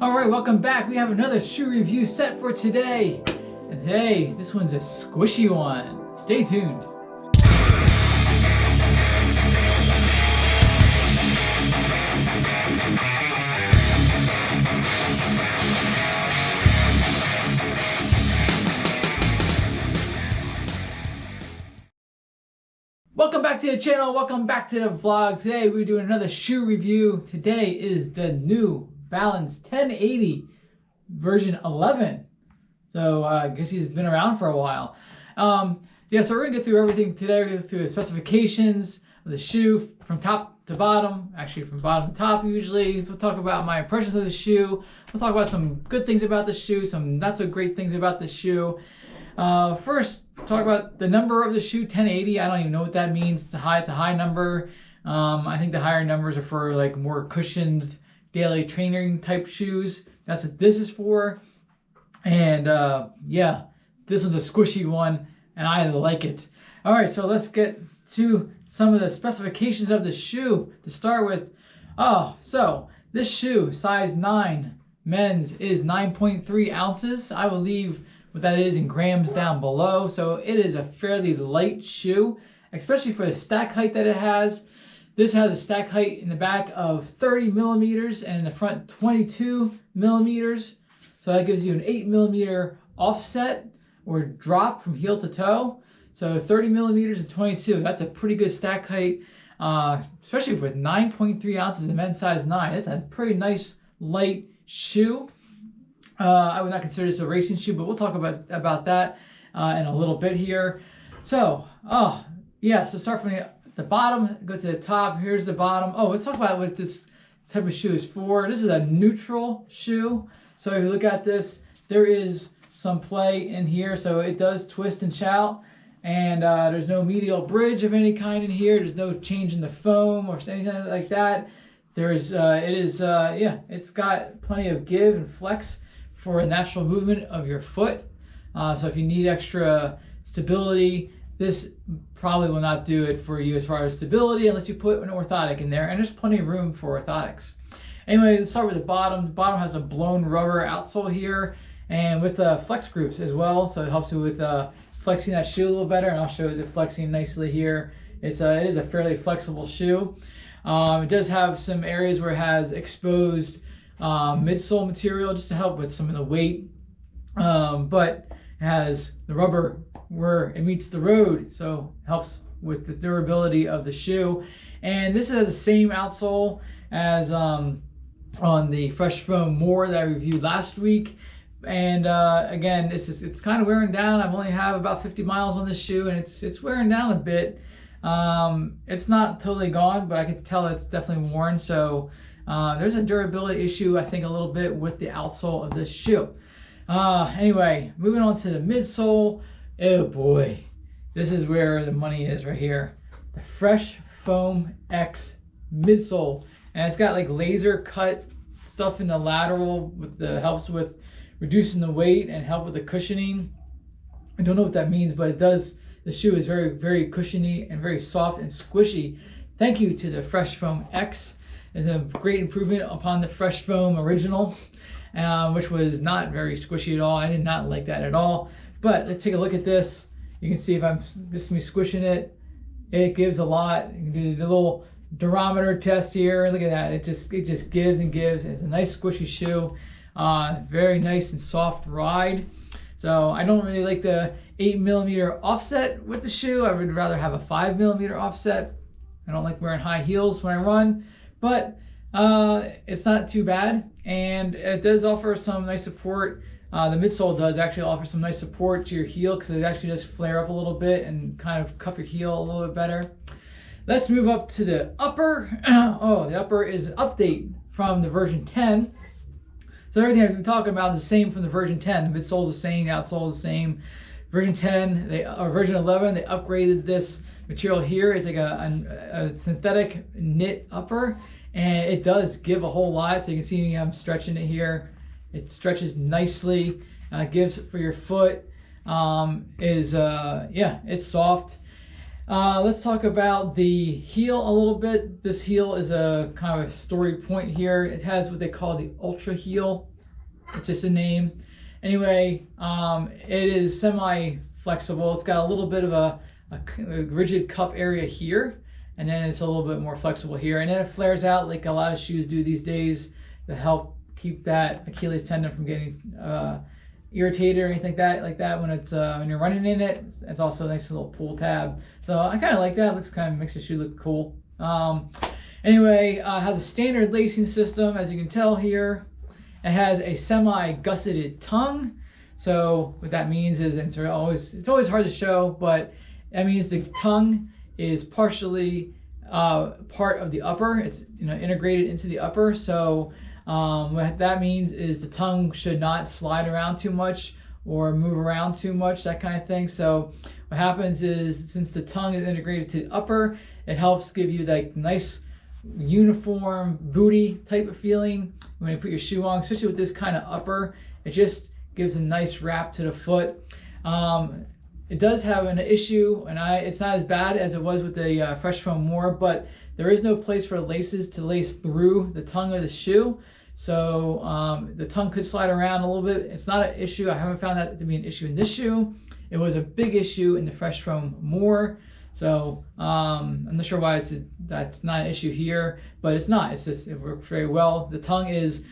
Alright, welcome back. We have another shoe review set for today. And today, this one's a squishy one. Stay tuned. Welcome back to the channel. Welcome back to the vlog. Today, we're doing another shoe review. Today is the new Balance 1080 version 11. So I guess he's been around for a while. Yeah, so we're gonna get through everything today. We're gonna go through the specifications of the shoe from top to bottom, actually from bottom to top usually. We'll talk about my impressions of the shoe. We'll talk about some good things about the shoe, some not so great things about the shoe. First, talk about the number of the shoe, 1080. I don't even know what that means. It's a high number. I think the higher numbers are for like more cushioned daily training type shoes. That's what this is for. And yeah, this is a squishy one and I like it. All right, so let's get to some of the specifications of the shoe to start with. So this shoe, size 9 men's, is 9.3 ounces. I will leave what that is in grams down below. So it is a fairly light shoe, especially for the stack height that it has. This has a stack height in the back of 30 millimeters and in the front 22 millimeters. So that gives you an 8 millimeter offset or drop from heel to toe. So 30 millimeters and 22, that's a pretty good stack height, especially with 9.3 ounces in men's size 9. It's a pretty nice light shoe. I would not consider this a racing shoe, but we'll talk about that in a little bit here. So, yeah, so start from the bottom, go to the top. Here's the bottom. Let's talk about what this type of shoe is for. This is a neutral shoe. So if you look at this, there is some play in here. So it does twist and shout. And there's no medial bridge of any kind in here. There's no change in the foam or anything like that. There's, it's got plenty of give and flex for a natural movement of your foot. So if you need extra stability, this probably will not do it for you as far as stability unless you put an orthotic in there, and there's plenty of room for orthotics. Anyway, let's start with the bottom. The bottom has a blown rubber outsole here and with flex grooves as well, so it helps you with flexing that shoe a little better, and I'll show you the flexing nicely here. It is a fairly flexible shoe. It does have some areas where it has exposed midsole material just to help with some of the weight, but it has the rubber where it meets the road, so it helps with the durability of the shoe. And this has the same outsole as on the Fresh Foam More that I reviewed last week. And again, it's kind of wearing down. I only have about 50 miles on this shoe, and it's wearing down a bit. It's not totally gone, but I can tell it's definitely worn. So there's a durability issue, I think, a little bit with the outsole of this shoe. Anyway, moving on to the midsole. Oh boy, this is where the money is right here. The Fresh Foam X midsole, and it's got like laser cut stuff in the lateral with the helps with reducing the weight and help with the cushioning. I don't know what that means, but it does. The shoe is very, very cushiony and very soft and squishy. Thank you to the Fresh Foam X. It's a great improvement upon the Fresh Foam original, which was not very squishy at all. I did not like that at all. But let's take a look at this. You can see if I'm just me squishing it, it gives a lot. You can do the little durometer test here. Look at that. It just gives and gives. It's a nice squishy shoe. Very nice and soft ride. So I don't really like the 8 millimeter offset with the shoe. I would rather have a 5 millimeter offset. I don't like wearing high heels when I run, but it's not too bad, and it does offer some nice support. The midsole does actually offer some nice support to your heel because it actually does flare up a little bit and kind of cup your heel a little bit better. Let's move up to the upper. The upper is an update from the version 10. So everything I've been talking about is the same from the version 10. The midsole is the same, the outsole is the same. Version 10, or version 11, they upgraded this material here. It's like a synthetic knit upper, and it does give a whole lot. So you can see I'm stretching it here. It stretches nicely, gives for your foot. It's soft. Let's talk about the heel a little bit. This heel is a kind of a story point here. It has what they call the ultra heel. It's just a name. Anyway, it is semi-flexible. It's got a little bit of a rigid cup area here, and then it's a little bit more flexible here, and then it flares out like a lot of shoes do these days to help keep that Achilles tendon from getting irritated or anything like that when it's when you're running in it. It's also a nice little pull tab, so I kind of like that. It looks kind of makes the shoe look cool. Anyway, it has a standard lacing system, as you can tell here. It has a semi-gusseted tongue. So what that means is, it's always hard to show, but that means the tongue is partially part of the upper. It's integrated into the upper. So what that means is the tongue should not slide around too much or move around too much, that kind of thing. So what happens is, since the tongue is integrated to the upper, it helps give you that nice uniform booty type of feeling when you put your shoe on, especially with this kind of upper. It just gives a nice wrap to the foot. It does have an issue, and it's not as bad as it was with the Fresh Foam More, but there is no place for laces to lace through the tongue of the shoe. So the tongue could slide around a little bit. It's not an issue. I haven't found that to be an issue in this shoe. It was a big issue in the Fresh Foam More. So I'm not sure why that's not an issue here, but it's not. It's just, it worked very well. The tongue is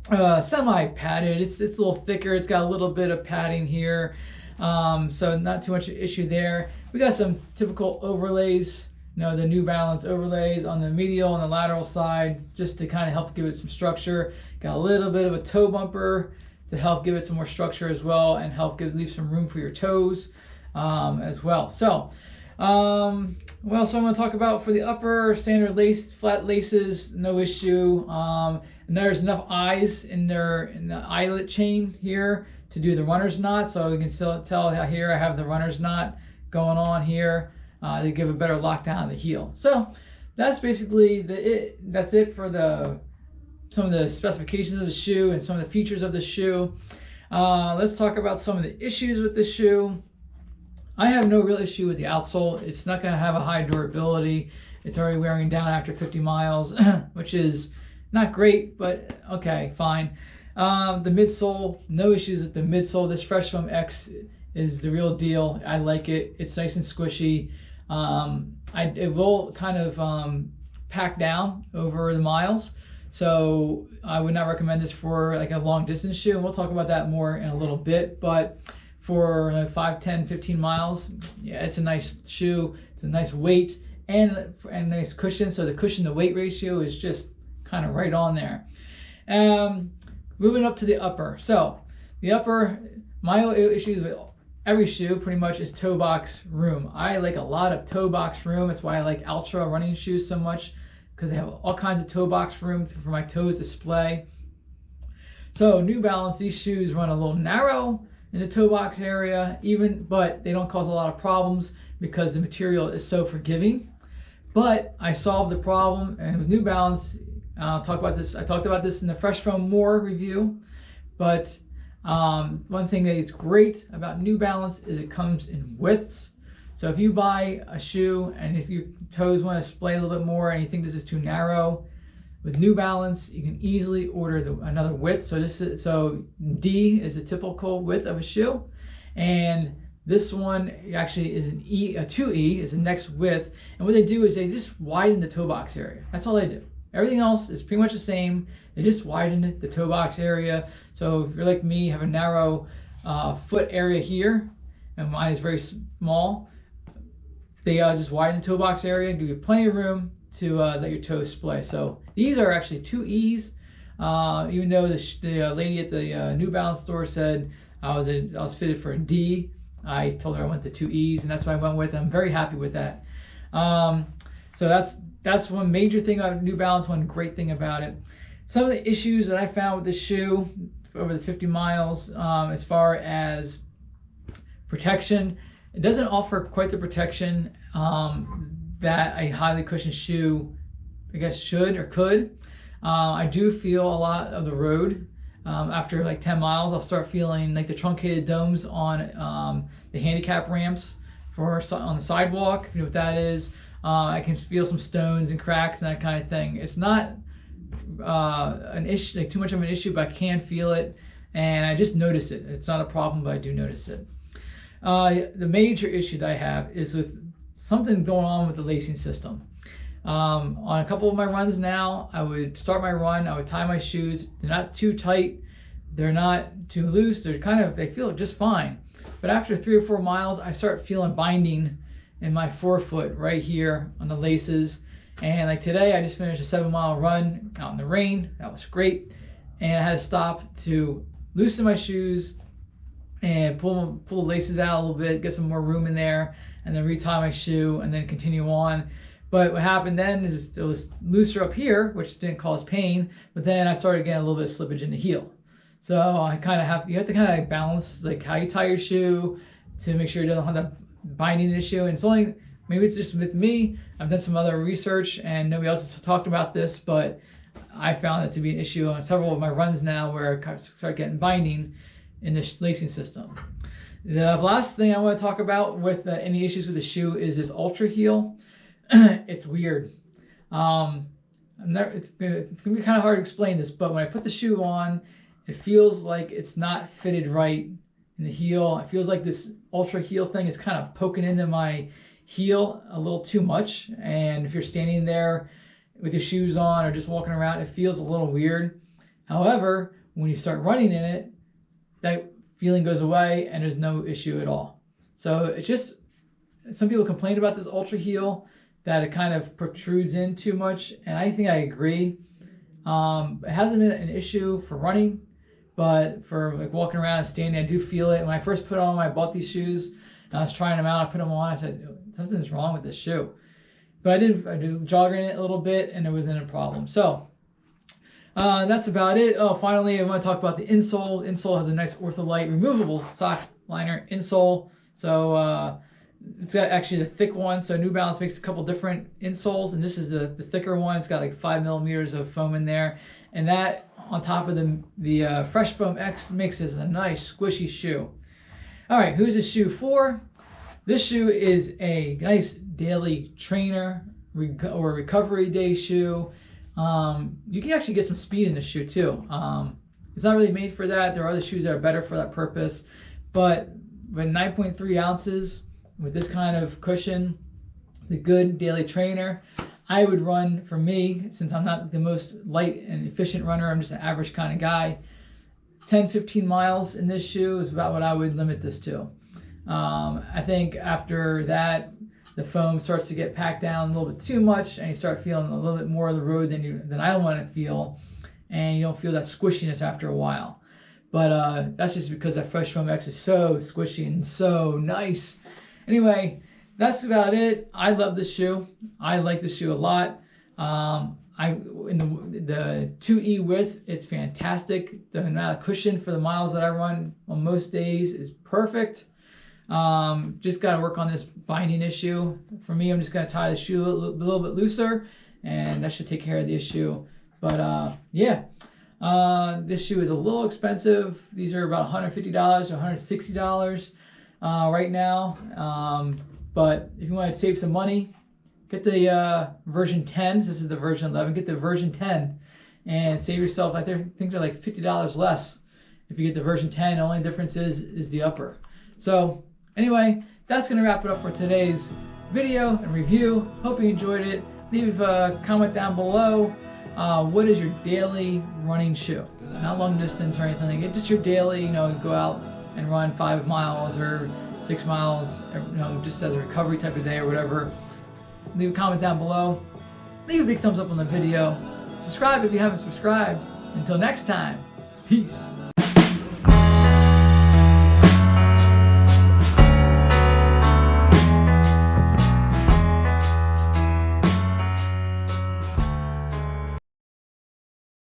semi-padded. It's a little thicker. It's got a little bit of padding here, so not too much issue there. We got some typical overlays, the New Balance overlays on the medial and the lateral side, just to kind of help give it some structure. Got a little bit of a toe bumper to help give it some more structure as well, and help leave some room for your toes as well. So what else I'm going to talk about for the upper? Standard lace, flat laces, no issue. And there's enough eyes in the eyelet chain here to do the runner's knot. So you can still tell here I have the runner's knot going on here to give a better lockdown of the heel. So that's basically that's it for some of the specifications of the shoe and some of the features of the shoe. Let's talk about some of the issues with the shoe. I have no real issue with the outsole. It's not going to have a high durability. It's already wearing down after 50 miles, which is not great, but okay, fine. The midsole, no issues with the midsole. This Fresh Foam X is the real deal. I like it. It's nice and squishy. It will kind of pack down over the miles, so I would not recommend this for like a long distance shoe, and we'll talk about that more in a little bit. But for 5, 10, 15 miles, yeah, it's a nice shoe. It's a nice weight and a nice cushion. So the cushion to weight ratio is just kind of right on there. Moving up to the upper. So the upper, my issue with every shoe pretty much is toe box room. I like a lot of toe box room. That's why I like Ultra running shoes so much, because they have all kinds of toe box room for my toes to splay. So New Balance, these shoes run a little narrow in the toe box area, but they don't cause a lot of problems because the material is so forgiving. But I solved the problem, and with New Balance, I'll talk about this. I talked about this in the Fresh Foam More review, but one thing that is great about New Balance is it comes in widths. So if you buy a shoe and if your toes want to splay a little bit more and you think this is too narrow, with New Balance, you can easily order another width. So D is a typical width of a shoe, and this one actually is a 2E is the next width. And what they do is they just widen the toe box area. That's all they do. Everything else is pretty much the same. They just widen the toe box area. So if you're like me, have a narrow foot area here, and mine is very small, they just widen the toe box area, give you plenty of room to let your toes splay. So these are actually 2Es. Even though the lady at the New Balance store said I was fitted for a D, I told her I went to 2Es, and that's what I went with. I'm very happy with that. So that's one major thing about New Balance, one great thing about it. Some of the issues that I found with this shoe over the 50 miles, as far as protection, it doesn't offer quite the protection that a highly cushioned shoe, I guess, should or could. I do feel a lot of the road. After like 10 miles, I'll start feeling like the truncated domes on the handicap ramps on the sidewalk. If you know what that is. I can feel some stones and cracks and that kind of thing. It's not an issue, like too much of an issue, but I can feel it, and I just notice it. It's not a problem, but I do notice it. The major issue that I have is with something going on with the lacing system. On a couple of my runs now, I would start my run, I would tie my shoes. They're not too tight, they're not too loose, they feel just fine. But after 3 or 4 miles, I start feeling binding in my forefoot right here on the laces. And like today, I just finished a 7-mile run out in the rain. That was great. And I had to stop to loosen my shoes and pull the laces out a little bit, get some more room in there, and then retie my shoe and then continue on. But what happened then is it was looser up here, which didn't cause pain, but then I started getting a little bit of slippage in the heel. So I kind of you have to kind of balance like how you tie your shoe to make sure you don't have that binding issue. And it's only, maybe it's just with me. I've done some other research and nobody else has talked about this, but I found it to be an issue on several of my runs now where I start getting binding in the lacing system. The last thing I want to talk about with any issues with the shoe is this ultra heel. It's weird. It's gonna be kind of hard to explain this, but when I put the shoe on, it feels like it's not fitted right in the heel. It feels like this ultra heel thing is kind of poking into my heel a little too much. And if you're standing there with your shoes on or just walking around, it feels a little weird. However, when you start running in it, that feeling goes away and there's no issue at all. So it's just, some people complain about this ultra heel, that it kind of protrudes in too much, and I think I agree. It hasn't been an issue for running, but for like walking around and standing, I do feel it. When I first put on, I bought these shoes, and I was trying them out, I put them on, I said, something's wrong with this shoe. But I did jog in it a little bit, and there wasn't a problem. So that's about it. Oh, finally, I want to talk about the insole. Insole has a nice Ortholite removable sock liner insole. So it's got actually the thick one. So New Balance makes a couple different insoles, and this is the thicker one. It's got like 5 millimeters of foam in there, and that on top of the Fresh Foam X makes this a nice squishy shoe. All right, who's this shoe for? This shoe is a nice daily trainer or recovery day shoe. You can actually get some speed in this shoe too. It's not really made for that. There are other shoes that are better for that purpose, but with 9.3 ounces, with this kind of cushion, the good daily trainer, I would run, for me, since I'm not the most light and efficient runner, I'm just an average kind of guy, 10-15 miles in this shoe is about what I would limit this to. I think after that, the foam starts to get packed down a little bit too much, and you start feeling a little bit more of the road than I want to feel, and you don't feel that squishiness after a while. But that's just because that Fresh Foam X is so squishy and so nice. Anyway, that's about it. I love this shoe. I like this shoe a lot. In the 2E width, it's fantastic. The amount of cushion for the miles that I run on most days is perfect. Just got to work on this binding issue. For me, I'm just going to tie the shoe a little bit looser, and that should take care of the issue. But yeah, this shoe is a little expensive. These are about $150 to $160 right now. But if you want to save some money, get the version 10. This is the version 11. Get the version 10 and save yourself, I think they're like $50 less if you get the version 10. The only difference is the upper. So anyway, that's going to wrap it up for today's video and review. Hope you enjoyed it. Leave a comment down below. What is your daily running shoe? Not long distance or anything like it. Just your daily, go out and run 5 miles or 6 miles, just as a recovery type of day or whatever. Leave a comment down below. Leave a big thumbs up on the video. Subscribe if you haven't subscribed. Until next time, peace.